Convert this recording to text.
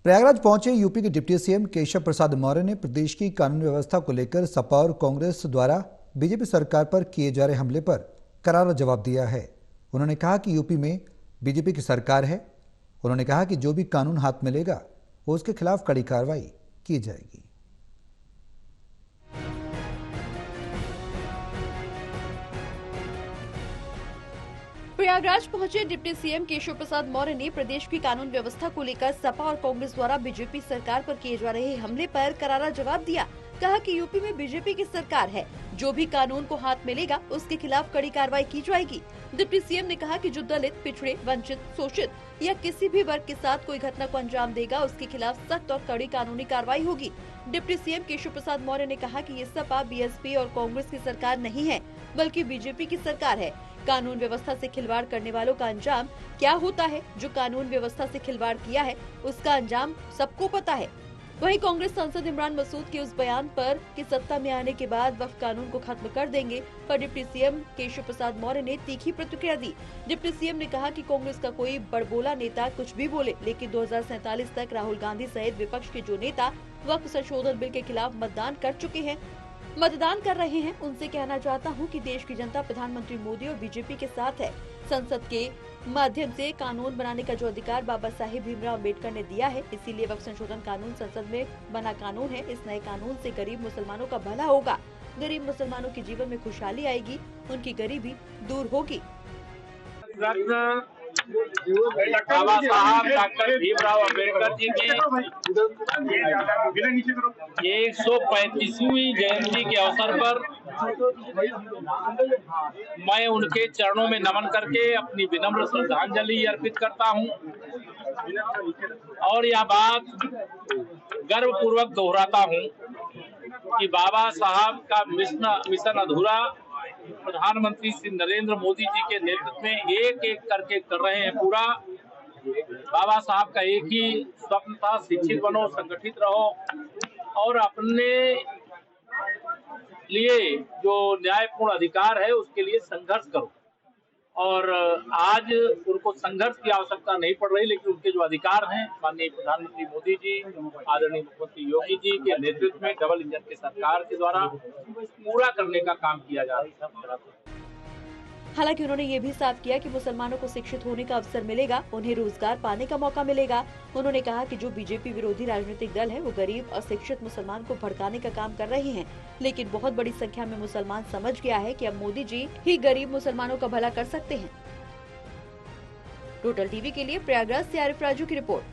प्रयागराज पहुंचे यूपी के deputy CM Keshav Prasad Maurya ने प्रदेश की कानून व्यवस्था को लेकर सपा और कांग्रेस द्वारा बीजेपी सरकार पर किए जा रहे हमले पर करारा जवाब दिया है। उन्होंने कहा कि यूपी में बीजेपी की सरकार है। उन्होंने कहा कि जो भी कानून हाथ में लेगा वो उसके खिलाफ कड़ी कार्रवाई की जाएगी। प्रयागराज पहुंचे डिप्टी सीएम केशव प्रसाद मौर्य ने प्रदेश की कानून व्यवस्था को लेकर सपा और कांग्रेस द्वारा बीजेपी सरकार पर किए जा रहे हमले पर करारा जवाब दिया। कहा कि यूपी में बीजेपी की सरकार है, जो भी कानून को हाथ में लेगा उसके खिलाफ कड़ी कार्रवाई की जाएगी। डिप्टी सीएम ने कहा कि जो दलित, पिछड़े, वंचित, शोषित या किसी भी वर्ग के साथ कोई घटना को अंजाम देगा उसके खिलाफ सख्त और कड़ी कानूनी कार्रवाई होगी। डिप्टी सीएम केशव प्रसाद मौर्य ने कहा कि ये सपा, बीएसपी और कांग्रेस की सरकार नहीं है, बल्कि बीजेपी की सरकार है। कानून व्यवस्था से खिलवाड़ करने वालों का अंजाम क्या होता है, जो कानून व्यवस्था से खिलवाड़ किया है उसका अंजाम सबको पता है। वहीं कांग्रेस सांसद इमरान मसूद के उस बयान पर कि सत्ता में आने के बाद वक्फ कानून को खत्म कर देंगे पर डिप्टी सीएम केशव प्रसाद मौर्य ने तीखी प्रतिक्रिया दी। डिप्टी सीएम ने कहा कि कांग्रेस का कोई बड़बोला नेता कुछ भी बोले, लेकिन 2047 तक राहुल गांधी सहित विपक्ष के जो नेता वक्फ संशोधन बिल के खिलाफ मतदान कर रहे हैं, उनसे कहना चाहता हूं कि देश की जनता प्रधानमंत्री मोदी और बीजेपी के साथ है। संसद के माध्यम से कानून बनाने का जो अधिकार बाबा साहेब भीमराव अम्बेडकर ने दिया है, इसीलिए वक्फ संशोधन कानून संसद में बना कानून है। इस नए कानून से गरीब मुसलमानों का भला होगा, गरीब मुसलमानों के जीवन में खुशहाली आएगी, उनकी गरीबी दूर होगी। बाबा साहब डॉक्टर भीमराव अम्बेडकर जी की ये 135वीं जयंती के अवसर पर मैं उनके चरणों में नमन करके अपनी विनम्र श्रद्धांजलि अर्पित करता हूं और यह बात गर्वपूर्वक दोहराता हूं कि बाबा साहब का मिशन अधूरा प्रधानमंत्री श्री नरेंद्र मोदी जी के नेतृत्व में एक एक करके कर रहे हैं पूरा। बाबा साहब का एक ही स्वप्न था, शिक्षित बनो, संगठित रहो और अपने लिए जो न्यायपूर्ण अधिकार है उसके लिए संघर्ष करो। और आज उनको संघर्ष की आवश्यकता नहीं पड़ रही, लेकिन उनके जो अधिकार हैं माननीय प्रधानमंत्री मोदी जी, आदरणीय मुख्यमंत्री योगी जी के नेतृत्व में डबल इंजन की सरकार के द्वारा पूरा करने का काम किया जा रहा है। हालांकि उन्होंने ये भी साफ किया कि मुसलमानों को शिक्षित होने का अवसर मिलेगा, उन्हें रोजगार पाने का मौका मिलेगा। उन्होंने कहा कि जो बीजेपी विरोधी राजनीतिक दल है वो गरीब और शिक्षित मुसलमान को भड़काने का काम कर रहे हैं, लेकिन बहुत बड़ी संख्या में मुसलमान समझ गया है कि अब मोदी जी ही गरीब मुसलमानों का भला कर सकते हैं। टोटल टीवी के लिए प्रयागराज से आरिफ राजू की रिपोर्ट।